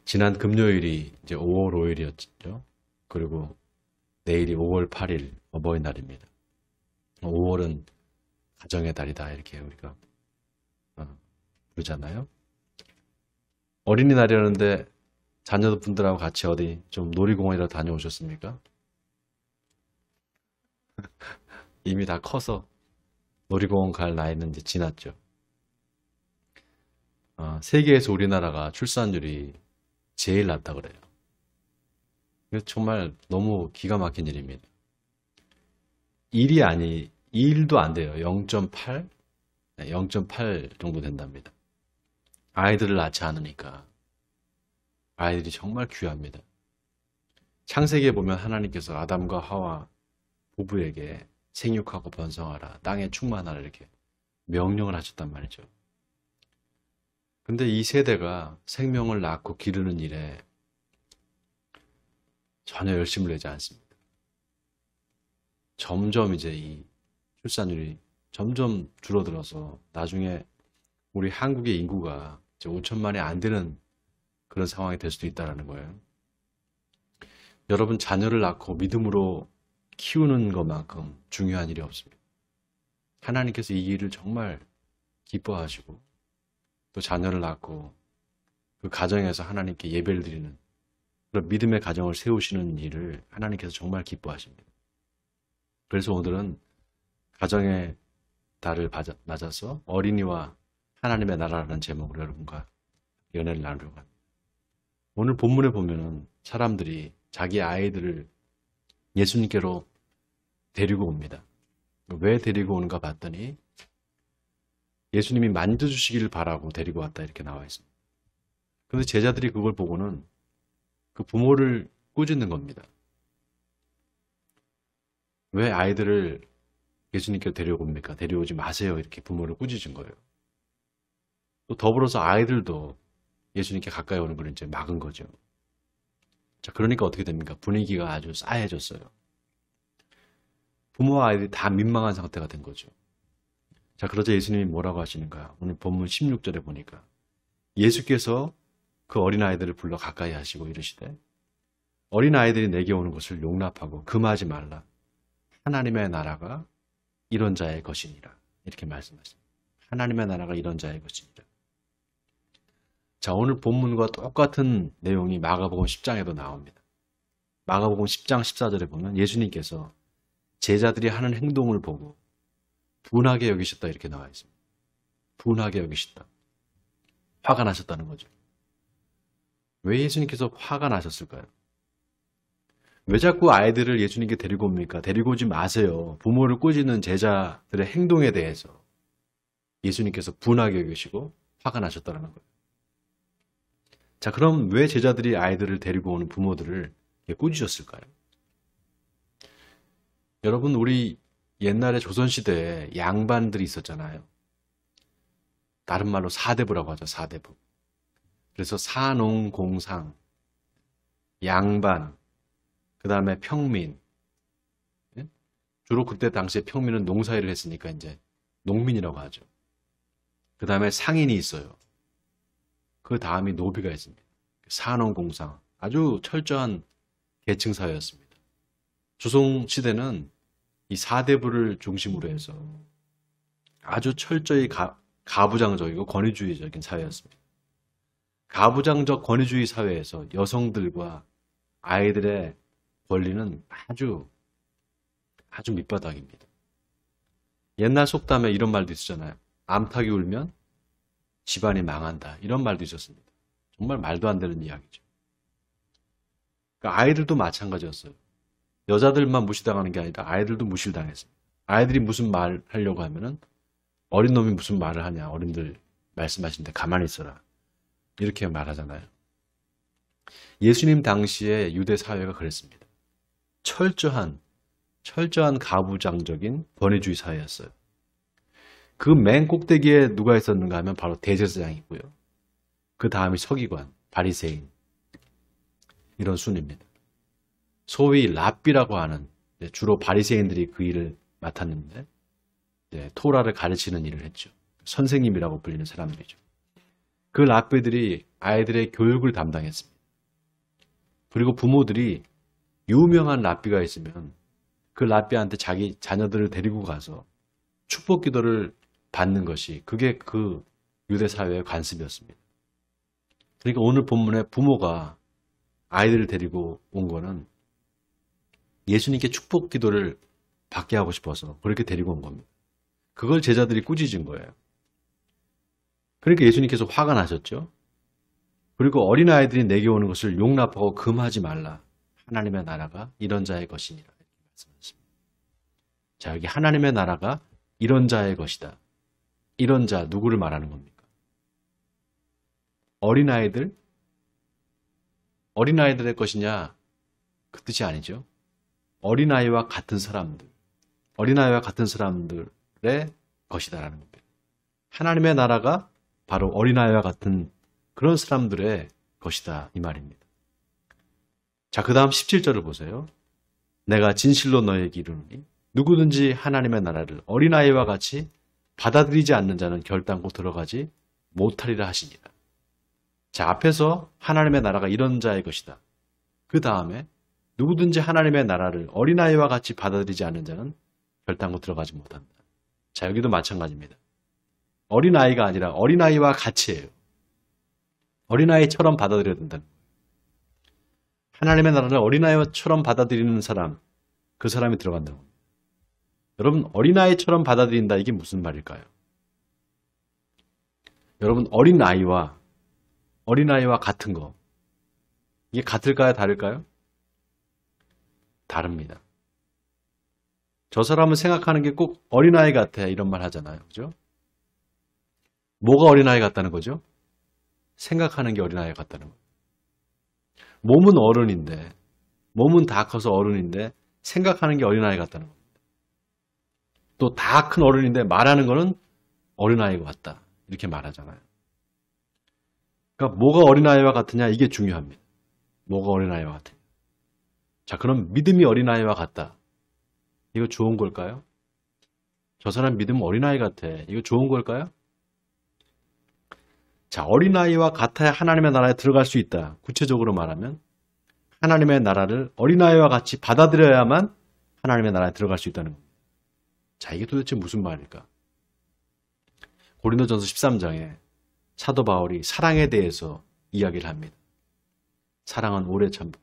지난 금요일이 이제 5월 5일이었죠. 그리고 내일이 5월 8일 어버이날입니다. 5월은 가정의 달이다 이렇게 우리가 부르잖아요. 어린이날이었는데 자녀분들하고 같이 어디 좀 놀이공원이라 다녀오셨습니까? 이미 다 커서 놀이공원 갈 나이는 이제 지났죠. 세계에서 우리나라가 출산율이 제일 낮다 그래요. 이거 정말 너무 기가 막힌 일입니다. 1도 안 돼요. 0.8? 0.8 정도 된답니다. 아이들을 낳지 않으니까. 아이들이 정말 귀합니다. 창세기에 보면 하나님께서 아담과 하와 부부에게 생육하고 번성하라, 땅에 충만하라 이렇게 명령을 하셨단 말이죠. 근데 이 세대가 생명을 낳고 기르는 일에 전혀 열심을 내지 않습니다. 점점 이제 이 출산율이 점점 줄어들어서 나중에 우리 한국의 인구가 이제 5천만이 안 되는 그런 상황이 될 수도 있다는 거예요. 여러분 자녀를 낳고 믿음으로 키우는 것만큼 중요한 일이 없습니다. 하나님께서 이 일을 정말 기뻐하시고 또 자녀를 낳고 그 가정에서 하나님께 예배를 드리는 그런 믿음의 가정을 세우시는 일을 하나님께서 정말 기뻐하십니다. 그래서 오늘은 가정의 달을 맞아서 어린이와 하나님의 나라라는 제목으로 여러분과 연애를 나누려고 합니다. 오늘 본문에 보면은 사람들이 자기 아이들을 예수님께로 데리고 옵니다. 왜 데리고 오는가 봤더니 예수님이 만져주시기를 바라고 데리고 왔다 이렇게 나와 있습니다. 그런데 제자들이 그걸 보고는 그 부모를 꾸짖는 겁니다. 왜 아이들을 예수님께로 데려옵니까? 데려오지 마세요. 이렇게 부모를 꾸짖은 거예요. 또 더불어서 아이들도 예수님께 가까이 오는 걸 이제 막은 거죠. 자, 그러니까 어떻게 됩니까? 분위기가 아주 싸해졌어요. 부모와 아이들이 다 민망한 상태가 된 거죠. 자, 그러자 예수님이 뭐라고 하시는가? 오늘 본문 16절에 보니까 예수께서 그 어린아이들을 불러 가까이 하시고 이르시되 어린아이들이 내게 오는 것을 용납하고 금하지 말라. 하나님의 나라가 이런 자의 것이니라. 이렇게 말씀하십니다. 하나님의 나라가 이런 자의 것이니라. 자, 오늘 본문과 똑같은 내용이 마가복음 10장에도 나옵니다. 마가복음 10장 14절에 보면 예수님께서 제자들이 하는 행동을 보고 분하게 여기셨다 이렇게 나와 있습니다. 분하게 여기셨다. 화가 나셨다는 거죠. 왜 예수님께서 화가 나셨을까요? 왜 자꾸 아이들을 예수님께 데리고 옵니까? 데리고 오지 마세요. 부모를 꾸짖는 제자들의 행동에 대해서 예수님께서 분하게 여기시고 화가 나셨다는 거예요. 자, 그럼 왜 제자들이 아이들을 데리고 오는 부모들을 꾸짖었을까요? 여러분, 우리 옛날에 조선시대에 양반들이 있었잖아요. 다른 말로 사대부라고 하죠. 사대부. 그래서 사농공상, 양반, 그 다음에 평민. 주로 그때 당시에 평민은 농사일을 했으니까 이제 농민이라고 하죠. 그 다음에 상인이 있어요. 그 다음이 노비가 있습니다. 사농공상. 아주 철저한 계층 사회였습니다. 조선시대는 이 사대부를 중심으로 해서 아주 철저히 가부장적이고 권위주의적인 사회였습니다. 가부장적 권위주의 사회에서 여성들과 아이들의 권리는 아주 밑바닥입니다. 옛날 속담에 이런 말도 있었잖아요. 암탉이 울면 집안이 망한다. 이런 말도 있었습니다. 정말 말도 안 되는 이야기죠. 그러니까 아이들도 마찬가지였어요. 여자들만 무시당하는 게 아니라 아이들도 무시를 당했습니다. 아이들이 무슨 말 하려고 하면은 어린 놈이 무슨 말을 하냐. 어른들 말씀하시는데 가만히 있어라. 이렇게 말하잖아요. 예수님 당시에 유대 사회가 그랬습니다. 철저한 가부장적인 권위주의 사회였어요. 그 맨 꼭대기에 누가 있었는가 하면 바로 대제사장이고요. 그 다음이 서기관, 바리새인 이런 순입니다. 소위 랍비라고 하는 주로 바리새인들이 그 일을 맡았는데 토라를 가르치는 일을 했죠. 선생님이라고 불리는 사람들이죠. 그 랍비들이 아이들의 교육을 담당했습니다. 그리고 부모들이 유명한 랍비가 있으면 그 랍비한테 자기 자녀들을 데리고 가서 축복 기도를 받는 것이 그게 그 유대 사회의 관습이었습니다. 그러니까 오늘 본문에 부모가 아이들을 데리고 온 거는 예수님께 축복 기도를 받게 하고 싶어서 그렇게 데리고 온 겁니다. 그걸 제자들이 꾸짖은 거예요. 그러니까 예수님께서 화가 나셨죠. 그리고 어린아이들이 내게 오는 것을 용납하고 금하지 말라. 하나님의 나라가 이런 자의 것이니라. 이렇게 말씀하셨습니다. 자, 여기 하나님의 나라가 이런 자의 것이다. 이런 자 누구를 말하는 겁니까? 어린아이들의 것이냐? 그 뜻이 아니죠. 어린아이와 같은 사람들, 어린아이와 같은 사람들의 것이다라는 겁니다. 하나님의 나라가 바로 어린아이와 같은 그런 사람들의 것이다 이 말입니다. 자, 그 다음 17절을 보세요. 내가 진실로 너에게 이르노니 누구든지 하나님의 나라를 어린아이와 같이 받아들이지 않는 자는 결단코 들어가지 못하리라 하시니라. 자, 앞에서 하나님의 나라가 이런 자의 것이다. 그 다음에 누구든지 하나님의 나라를 어린아이와 같이 받아들이지 않는 자는 결단코 들어가지 못한다. 자, 여기도 마찬가지입니다. 어린아이가 아니라 어린아이와 같이예요. 어린아이처럼 받아들여야 된다는 거예요. 하나님의 나라를 어린아이처럼 받아들이는 사람, 그 사람이 들어간다는 겁니다. 여러분, 어린아이처럼 받아들인다, 이게 무슨 말일까요? 여러분, 어린아이와 같은 거, 이게 같을까요? 다를까요? 다릅니다. 저 사람은 생각하는 게 꼭 어린아이 같아, 이런 말 하잖아요. 그죠? 뭐가 어린아이 같다는 거죠? 생각하는 게 어린아이 같다는 거예요. 몸은 어른인데, 몸은 다 커서 어른인데 생각하는 게 어린아이 같다는 겁니다. 또 다 큰 어른인데 말하는 거는 어린아이 같다. 이렇게 말하잖아요. 그러니까 뭐가 어린아이와 같으냐, 이게 중요합니다. 뭐가 어린아이와 같으냐. 자, 그럼 믿음이 어린아이와 같다. 이거 좋은 걸까요? 저 사람 믿음 어린아이 같아. 이거 좋은 걸까요? 자, 어린아이와 같아야 하나님의 나라에 들어갈 수 있다. 구체적으로 말하면 하나님의 나라를 어린아이와 같이 받아들여야만 하나님의 나라에 들어갈 수 있다는 겁니다. 자, 이게 도대체 무슨 말일까? 고린도전서 13장에 사도 바울이 사랑에 대해서 이야기를 합니다. 사랑은 오래 참고,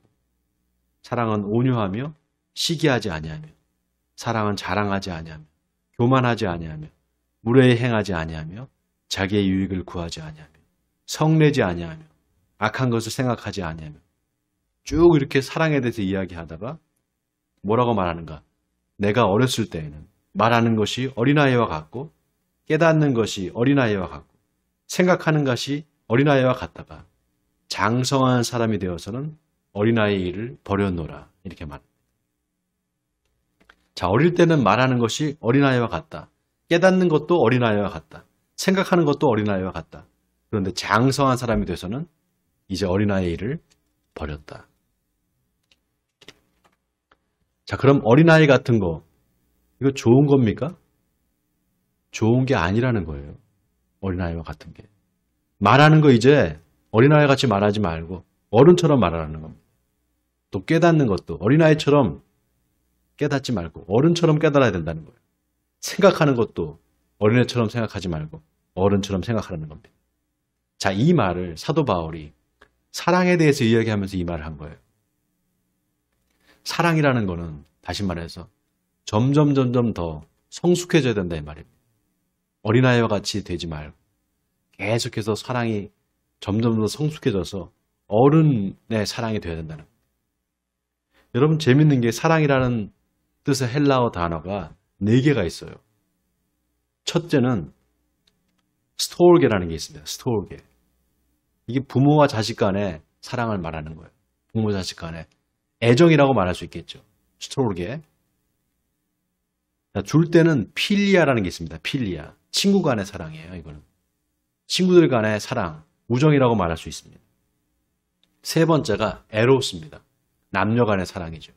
사랑은 온유하며 시기하지 아니하며, 사랑은 자랑하지 아니하며, 교만하지 아니하며, 무례히 행하지 아니하며, 자기의 유익을 구하지 아니하며, 성내지 아니하며, 악한 것을 생각하지 아니하며, 쭉 이렇게 사랑에 대해서 이야기하다가 뭐라고 말하는가? 내가 어렸을 때에는 말하는 것이 어린아이와 같고, 깨닫는 것이 어린아이와 같고, 생각하는 것이 어린아이와 같다가 장성한 사람이 되어서는 어린아이의 일을 버려놓으라, 이렇게 말합니다. 자, 어릴 때는 말하는 것이 어린아이와 같다. 깨닫는 것도 어린아이와 같다. 생각하는 것도 어린아이와 같다. 그런데 장성한 사람이 돼서는 이제 어린아이의 일을 버렸다. 자, 그럼 어린아이 같은 거, 이거 좋은 겁니까? 좋은 게 아니라는 거예요. 어린아이와 같은 게. 말하는 거 이제 어린아이 같이 말하지 말고 어른처럼 말하라는 겁니다. 또 깨닫는 것도 어린아이처럼 깨닫지 말고 어른처럼 깨달아야 된다는 거예요. 생각하는 것도 어린애처럼 생각하지 말고 어른처럼 생각하라는 겁니다. 자, 이 말을 사도 바울이 사랑에 대해서 이야기하면서 이 말을 한 거예요. 사랑이라는 거는 다시 말해서 점점 더 성숙해져야 된다, 이 말입니다. 어린아이와 같이 되지 말고 계속해서 사랑이 점점 더 성숙해져서 어른의 사랑이 되어야 된다는 겁니다. 여러분, 재밌는 게 사랑이라는 뜻의 헬라어 단어가 4개가 있어요. 첫째는 스토르게라는 게 있습니다. 스토르게. 이게 부모와 자식 간의 사랑을 말하는 거예요. 부모 자식 간의 애정이라고 말할 수 있겠죠. 스토르게. 둘 때는 필리아라는 게 있습니다. 필리아. 친구 간의 사랑이에요, 이거는. 친구들 간의 사랑, 우정이라고 말할 수 있습니다. 세 번째가 에로스입니다. 남녀 간의 사랑이죠.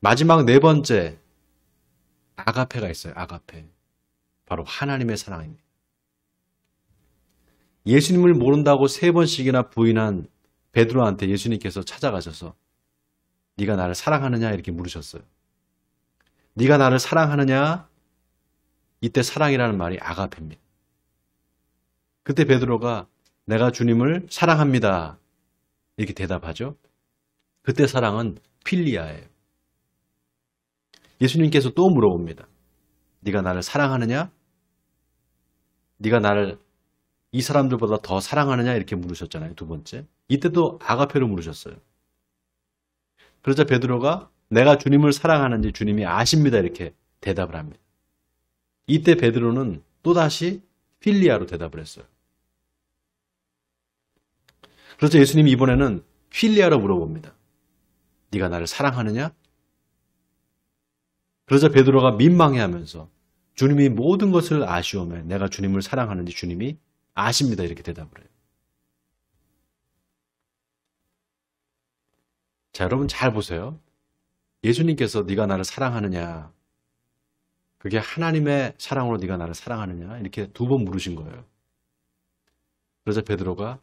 마지막 4번째, 아가페가 있어요. 아가페. 바로 하나님의 사랑입니다. 예수님을 모른다고 3번씩이나 부인한 베드로한테 예수님께서 찾아가셔서 네가 나를 사랑하느냐 이렇게 물으셨어요. 네가 나를 사랑하느냐? 이때 사랑이라는 말이 아가페입니다. 그때 베드로가 내가 주님을 사랑합니다. 이렇게 대답하죠. 그때 사랑은 필리아예요. 예수님께서 또 물어봅니다. 네가 나를 사랑하느냐? 네가 나를 이 사람들보다 더 사랑하느냐? 이렇게 물으셨잖아요. 두 번째. 이때도 아가페로 물으셨어요. 그러자 베드로가 내가 주님을 사랑하는지 주님이 아십니다. 이렇게 대답을 합니다. 이때 베드로는 또다시 필리아로 대답을 했어요. 그래서 예수님이 이번에는 필리아로 물어봅니다. 네가 나를 사랑하느냐? 그러자 베드로가 민망해하면서 주님이 모든 것을 아시오매 내가 주님을 사랑하는지 주님이 아십니다. 이렇게 대답을 해요. 자, 여러분 잘 보세요. 예수님께서 네가 나를 사랑하느냐? 그게 하나님의 사랑으로 네가 나를 사랑하느냐? 이렇게 두 번 물으신 거예요. 그러자 베드로가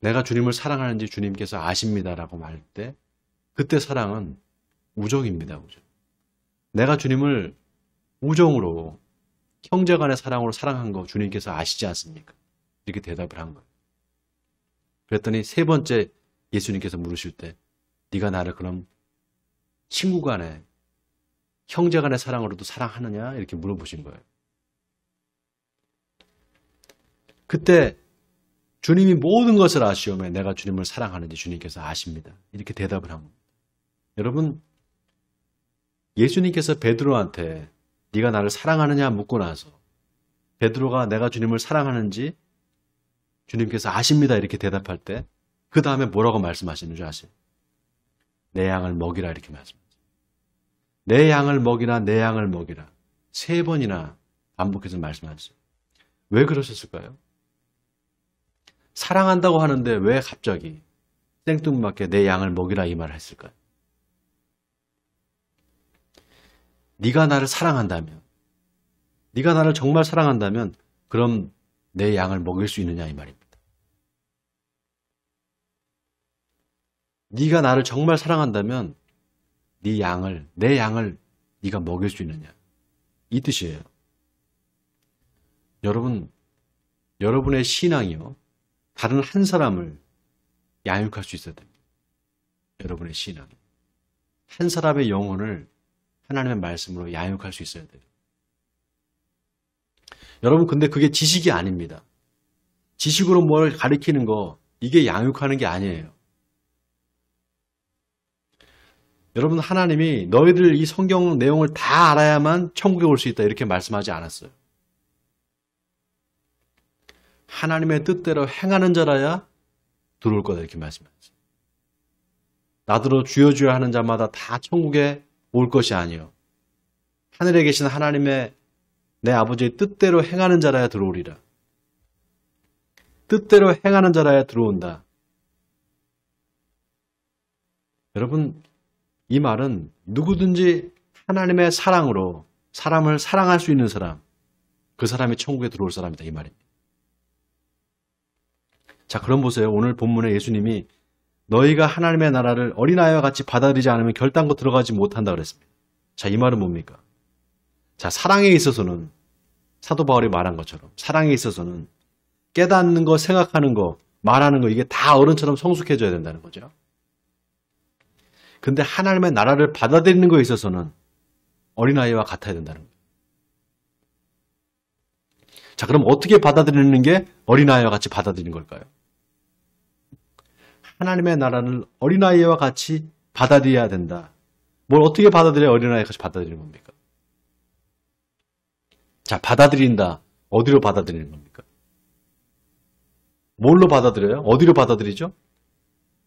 내가 주님을 사랑하는지 주님께서 아십니다라고 말할 때 그때 사랑은 우정입니다. 우정. 내가 주님을 우정으로 형제간의 사랑으로 사랑한 거 주님께서 아시지 않습니까? 이렇게 대답을 한 거예요. 그랬더니 세 번째 예수님께서 물으실 때 네가 나를 그럼 친구간에 형제간의 사랑으로도 사랑하느냐? 이렇게 물어보신 거예요. 그때 주님이 모든 것을 아시오매 내가 주님을 사랑하는지 주님께서 아십니다. 이렇게 대답을 한 겁니다. 여러분, 예수님께서 베드로한테 네가 나를 사랑하느냐 묻고 나서 베드로가 내가 주님을 사랑하는지 주님께서 아십니다. 이렇게 대답할 때 그 다음에 뭐라고 말씀하시는 줄 아세요? 내 양을 먹이라 이렇게 말씀하세요. 내 양을 먹이라 내 양을 먹이라 3번이나 반복해서 말씀하셨어요. 왜 그러셨을까요? 사랑한다고 하는데 왜 갑자기 생뚱맞게 내 양을 먹이라 이 말을 했을까요? 네가 나를 사랑한다면, 네가 나를 정말 사랑한다면 그럼 내 양을 먹일 수 있느냐 이 말입니다. 네가 나를 정말 사랑한다면 내 양을 네가 먹일 수 있느냐 이 뜻이에요. 여러분, 여러분의 신앙이요 다른 한 사람을 양육할 수 있어야 됩니다. 여러분의 신앙, 한 사람의 영혼을 하나님의 말씀으로 양육할 수 있어야 돼요. 여러분, 근데 그게 지식이 아닙니다. 지식으로 뭘 가르치는 거, 이게 양육하는 게 아니에요. 여러분, 하나님이 너희들 이 성경 내용을 다 알아야만 천국에 올 수 있다 이렇게 말씀하지 않았어요. 하나님의 뜻대로 행하는 자라야 들어올 거다 이렇게 말씀하셨어요. 나더러 주여 주여 하는 자마다 다 천국에 올 것이 아니요 하늘에 계신 하나님의 내 아버지의 뜻대로 행하는 자라야 들어오리라. 뜻대로 행하는 자라야 들어온다. 여러분, 이 말은 누구든지 하나님의 사랑으로 사람을 사랑할 수 있는 사람, 그 사람이 천국에 들어올 사람이다 이 말입니다. 자, 그럼 보세요. 오늘 본문에 예수님이 너희가 하나님의 나라를 어린아이와 같이 받아들이지 않으면 결단코 들어가지 못한다 그랬습니다. 자, 이 말은 뭡니까? 자, 사랑에 있어서는 사도 바울이 말한 것처럼 사랑에 있어서는 깨닫는 거, 생각하는 거, 말하는 거 이게 다 어른처럼 성숙해져야 된다는 거죠. 근데 하나님의 나라를 받아들이는 거에 있어서는 어린아이와 같아야 된다는 거예요. 자, 그럼 어떻게 받아들이는 게 어린아이와 같이 받아들이는 걸까요? 하나님의 나라를 어린아이와 같이 받아들여야 된다. 뭘 어떻게 받아들여야 어린아이와 같이 받아들이는 겁니까? 자, 받아들인다. 어디로 받아들이는 겁니까? 뭘로 받아들여요? 어디로 받아들이죠?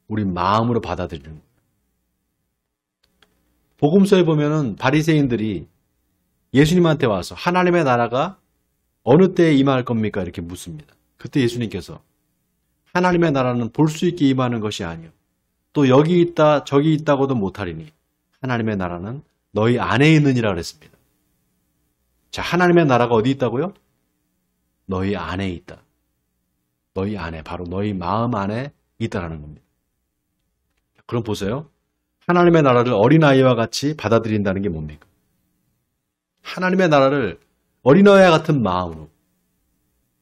우리 마음으로 받아들이는 거예요. 복음서에 보면은 바리새인들이 예수님한테 와서 하나님의 나라가 어느 때에 임할 겁니까? 이렇게 묻습니다. 그때 예수님께서 하나님의 나라는 볼 수 있게 임하는 것이 아니요 또 여기 있다 저기 있다고도 못하리니 하나님의 나라는 너희 안에 있느니라 그랬습니다. 자, 하나님의 나라가 어디 있다고요? 너희 안에 있다. 너희 안에, 바로 너희 마음 안에 있다라는 겁니다. 그럼 보세요. 하나님의 나라를 어린아이와 같이 받아들인다는 게 뭡니까? 하나님의 나라를 어린아이와 같은 마음으로,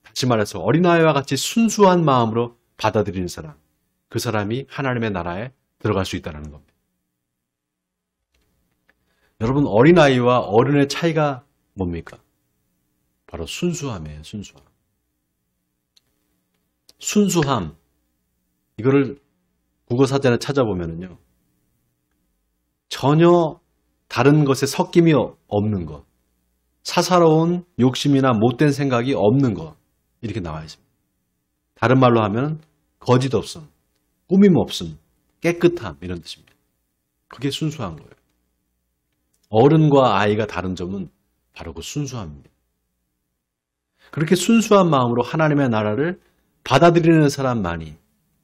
다시 말해서 어린아이와 같이 순수한 마음으로 받아들이는 사람, 그 사람이 하나님의 나라에 들어갈 수 있다는 겁니다. 여러분, 어린아이와 어른의 차이가 뭡니까? 바로 순수함이에요. 순수함. 순수함. 이거를 국어사전에 찾아보면요, 전혀 다른 것에 섞임이 없는 것, 사사로운 욕심이나 못된 생각이 없는 것, 이렇게 나와 있습니다. 다른 말로 하면 거짓 없음, 꾸밈 없음, 깨끗함, 이런 뜻입니다. 그게 순수한 거예요. 어른과 아이가 다른 점은 바로 그 순수함입니다. 그렇게 순수한 마음으로 하나님의 나라를 받아들이는 사람만이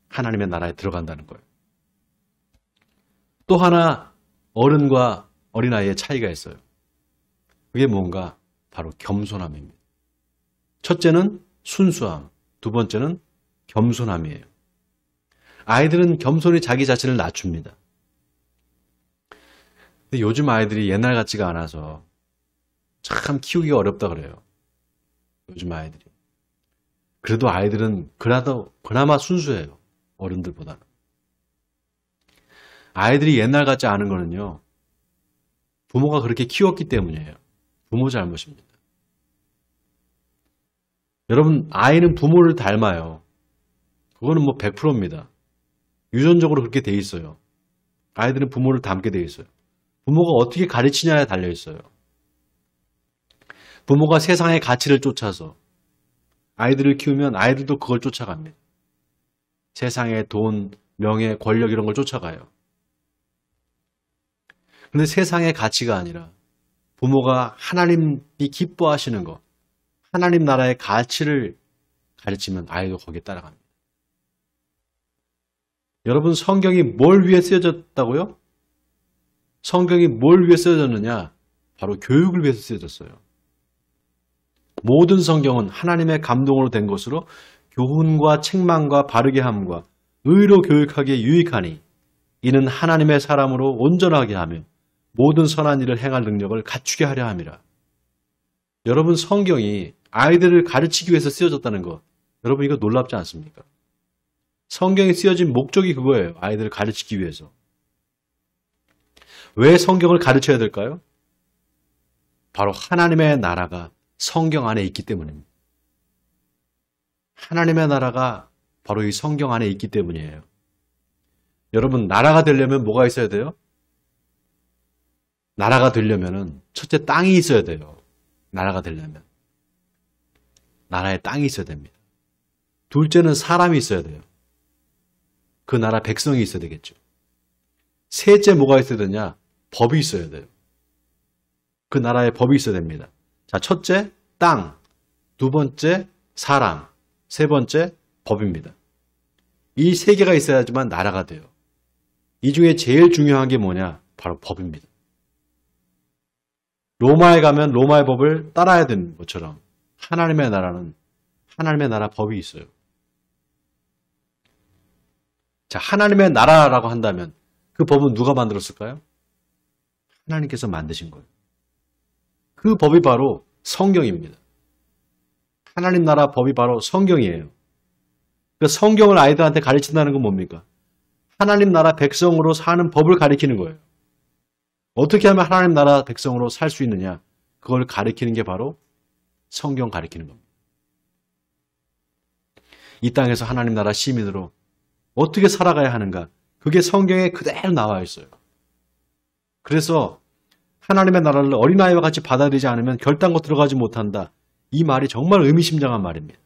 하나님의 나라에 들어간다는 거예요. 또 하나 어른과 어린아이의 차이가 있어요. 그게 뭔가? 바로 겸손함입니다. 첫째는 순수함, 두 번째는 겸손함이에요. 아이들은 겸손히 자기 자신을 낮춥니다. 근데 요즘 아이들이 옛날 같지가 않아서 참 키우기가 어렵다 그래요. 요즘 아이들이. 그래도 아이들은 그나마 순수해요. 어른들보다는. 아이들이 옛날 같지 않은 거는요, 부모가 그렇게 키웠기 때문이에요. 부모 잘못입니다. 여러분, 아이는 부모를 닮아요. 그거는 뭐 100%입니다. 유전적으로 그렇게 돼 있어요. 아이들은 부모를 닮게 돼 있어요. 부모가 어떻게 가르치냐에 달려 있어요. 부모가 세상의 가치를 쫓아서 아이들을 키우면 아이들도 그걸 쫓아갑니다. 세상의 돈, 명예, 권력 이런 걸 쫓아가요. 그런데 세상의 가치가 아니라 부모가 하나님이 기뻐하시는 것, 하나님 나라의 가치를 가르치면 아이도 거기에 따라갑니다. 여러분, 성경이 뭘 위해 쓰여졌다고요? 성경이 뭘 위해 쓰여졌느냐? 바로 교육을 위해서 쓰여졌어요. 모든 성경은 하나님의 감동으로 된 것으로 교훈과 책망과 바르게 함과 의로 교육하기에 유익하니 이는 하나님의 사람으로 온전하게 하며 모든 선한 일을 행할 능력을 갖추게 하려 함이라. 여러분, 성경이 아이들을 가르치기 위해서 쓰여졌다는 것, 여러분 이거 놀랍지 않습니까? 성경이 쓰여진 목적이 그거예요. 아이들을 가르치기 위해서. 왜 성경을 가르쳐야 될까요? 바로 하나님의 나라가 성경 안에 있기 때문입니다. 하나님의 나라가 바로 이 성경 안에 있기 때문이에요. 여러분, 나라가 되려면 뭐가 있어야 돼요? 나라가 되려면 첫째 땅이 있어야 돼요. 나라가 되려면. 나라에 땅이 있어야 됩니다. 둘째는 사람이 있어야 돼요. 그 나라 백성이 있어야 되겠죠. 셋째 뭐가 있어야 되냐? 법이 있어야 돼요. 그 나라에 법이 있어야 됩니다. 자, 첫째 땅, 두 번째 사람, 세 번째 법입니다. 이 세 개가 있어야지만 나라가 돼요. 이 중에 제일 중요한 게 뭐냐? 바로 법입니다. 로마에 가면 로마의 법을 따라야 되는 것처럼 하나님의 나라는 하나님의 나라 법이 있어요. 자, 하나님의 나라라고 한다면 그 법은 누가 만들었을까요? 하나님께서 만드신 거예요. 그 법이 바로 성경입니다. 하나님 나라 법이 바로 성경이에요. 그 성경을 아이들한테 가르친다는 건 뭡니까? 하나님 나라 백성으로 사는 법을 가르치는 거예요. 어떻게 하면 하나님 나라 백성으로 살 수 있느냐? 그걸 가르치는 게 바로 성경 가르치는 겁니다. 이 땅에서 하나님 나라 시민으로 어떻게 살아가야 하는가? 그게 성경에 그대로 나와 있어요. 그래서 하나님의 나라를 어린아이와 같이 받아들이지 않으면 결단코 들어가지 못한다. 이 말이 정말 의미심장한 말입니다.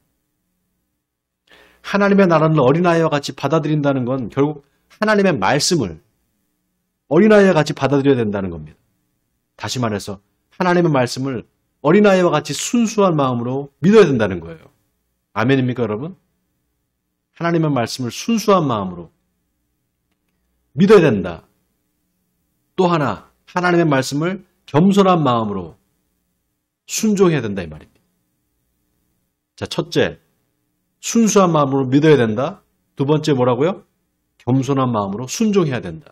하나님의 나라를 어린아이와 같이 받아들인다는 건 결국 하나님의 말씀을 어린아이와 같이 받아들여야 된다는 겁니다. 다시 말해서 하나님의 말씀을 어린아이와 같이 순수한 마음으로 믿어야 된다는 거예요. 아멘입니까, 여러분? 하나님의 말씀을 순수한 마음으로 믿어야 된다. 또 하나, 하나님의 말씀을 겸손한 마음으로 순종해야 된다 이 말입니다. 자, 첫째, 순수한 마음으로 믿어야 된다. 두 번째 뭐라고요? 겸손한 마음으로 순종해야 된다.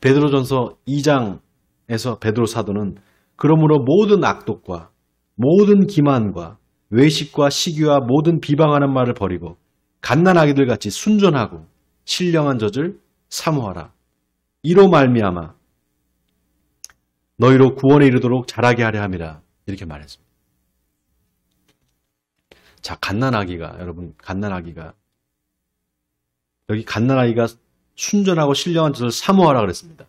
베드로전서 2장에서 베드로 사도는 그러므로 모든 악독과 모든 기만과 외식과 시기와 모든 비방하는 말을 버리고 갓난아기들 같이 순전하고 신령한 젖을 사모하라. 이로 말미암아 너희로 구원에 이르도록 자라게 하려 함이라. 이렇게 말했습니다. 자, 갓난아기가 여러분 여기 갓난아기가 순전하고 신령한 젖을 사모하라 그랬습니다.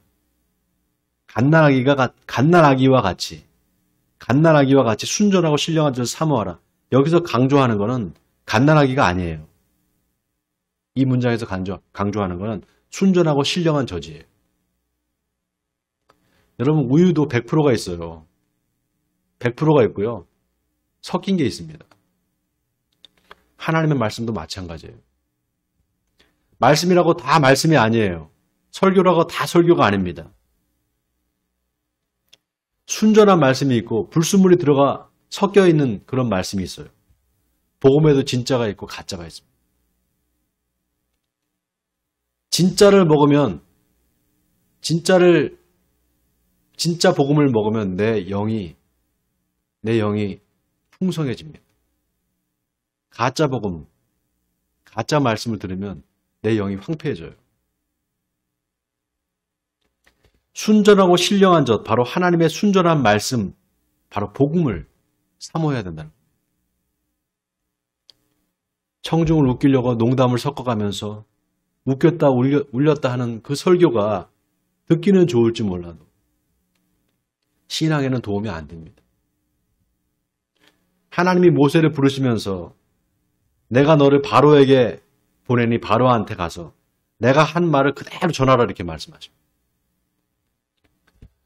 갓난아기와 같이 순전하고 신령한 젖을 사모하라. 여기서 강조하는 것은 갓난아기가 아니에요. 이 문장에서 강조하는 것은 순전하고 신령한 젖이에요. 여러분, 우유도 100%가 있어요. 100%가 있고요. 섞인 게 있습니다. 하나님의 말씀도 마찬가지예요. 말씀이라고 다 말씀이 아니에요. 설교라고 다 설교가 아닙니다. 순전한 말씀이 있고 불순물이 들어가 섞여 있는 그런 말씀이 있어요. 복음에도 진짜가 있고 가짜가 있습니다. 진짜를 먹으면 진짜 복음을 먹으면 내 영이 풍성해집니다. 가짜 복음, 가짜 말씀을 들으면 내 영이 황폐해져요. 순전하고 신령한 젖, 바로 하나님의 순전한 말씀, 바로 복음을 사모해야 된다는 거예요. 청중을 웃기려고 농담을 섞어가면서 웃겼다 울렸다 하는 그 설교가 듣기는 좋을지 몰라도 신앙에는 도움이 안 됩니다. 하나님이 모세를 부르시면서 내가 너를 바로에게 보내니 바로한테 가서 내가 한 말을 그대로 전하라 이렇게 말씀하십니다.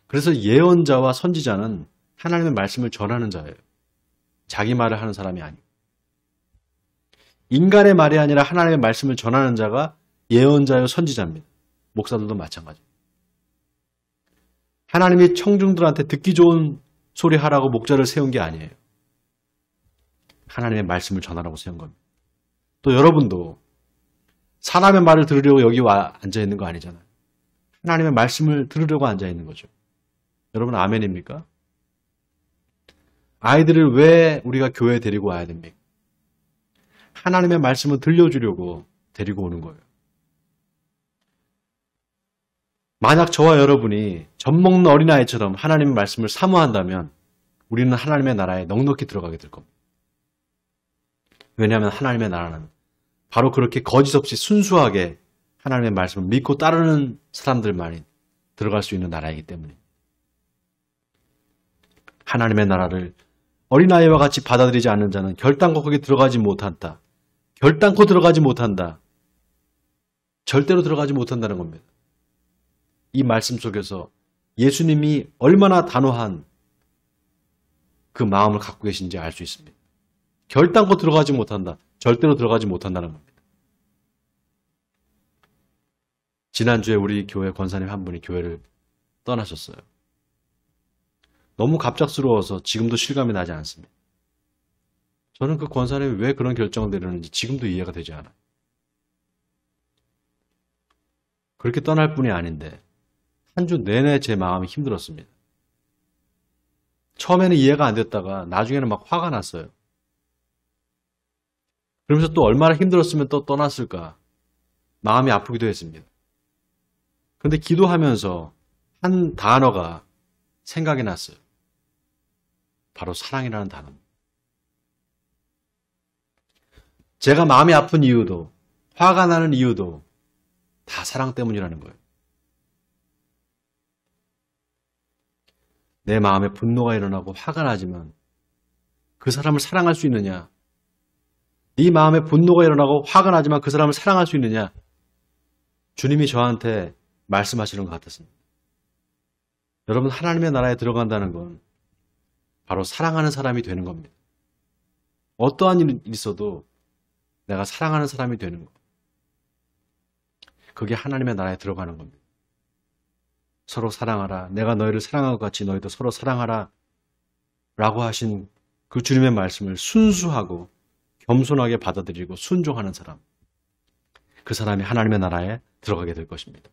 그래서 예언자와 선지자는 하나님의 말씀을 전하는 자예요. 자기 말을 하는 사람이 아니고. 인간의 말이 아니라 하나님의 말씀을 전하는 자가 예언자요 선지자입니다. 목사들도 마찬가지입니다. 하나님이 청중들한테 듣기 좋은 소리 하라고 목자를 세운 게 아니에요. 하나님의 말씀을 전하라고 세운 겁니다. 또 여러분도 사람의 말을 들으려고 여기 와 앉아있는 거 아니잖아요. 하나님의 말씀을 들으려고 앉아있는 거죠. 여러분 아멘입니까? 아이들을 왜 우리가 교회에 데리고 와야 됩니까? 하나님의 말씀을 들려주려고 데리고 오는 거예요. 만약 저와 여러분이 젖먹는 어린아이처럼 하나님의 말씀을 사모한다면 우리는 하나님의 나라에 넉넉히 들어가게 될 겁니다. 왜냐하면 하나님의 나라는 바로 그렇게 거짓 없이 순수하게 하나님의 말씀을 믿고 따르는 사람들만이 들어갈 수 있는 나라이기 때문에 하나님의 나라를 어린아이와 같이 받아들이지 않는 자는 결단코 거기 들어가지 못한다. 결단코 들어가지 못한다. 절대로 들어가지 못한다는 겁니다. 이 말씀 속에서 예수님이 얼마나 단호한 그 마음을 갖고 계신지 알 수 있습니다. 결단코 들어가지 못한다. 절대로 들어가지 못한다는 겁니다. 지난주에 우리 교회 권사님 한 분이 교회를 떠나셨어요. 너무 갑작스러워서 지금도 실감이 나지 않습니다. 저는 그 권사님이 왜 그런 결정을 내렸는지 지금도 이해가 되지 않아요. 그렇게 떠날 뿐이 아닌데 한 주 내내 제 마음이 힘들었습니다. 처음에는 이해가 안 됐다가 나중에는 막 화가 났어요. 그러면서 또 얼마나 힘들었으면 또 떠났을까 마음이 아프기도 했습니다. 그런데 기도하면서 한 단어가 생각이 났어요. 바로 사랑이라는 단어입니다. 제가 마음이 아픈 이유도 화가 나는 이유도 다 사랑 때문이라는 거예요. 내 마음에 분노가 일어나고 화가 나지만 그 사람을 사랑할 수 있느냐? 네 마음에 분노가 일어나고 화가 나지만 그 사람을 사랑할 수 있느냐? 주님이 저한테 말씀하시는 것 같았습니다. 여러분, 하나님의 나라에 들어간다는 건 바로 사랑하는 사람이 되는 겁니다. 어떠한 일이 있어도 내가 사랑하는 사람이 되는 것. 그게 하나님의 나라에 들어가는 겁니다. 서로 사랑하라. 내가 너희를 사랑한 것 같이 너희도 서로 사랑하라. 라고 하신 그 주님의 말씀을 순수하고 겸손하게 받아들이고 순종하는 사람, 그 사람이 하나님의 나라에 들어가게 될 것입니다.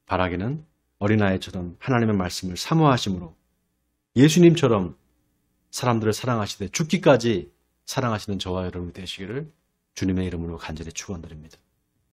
바라기는 어린아이처럼 하나님의 말씀을 사모하심으로 예수님처럼 사람들을 사랑하시되 죽기까지 사랑하시는 저와 여러분이 되시기를 주님의 이름으로 간절히 축원드립니다.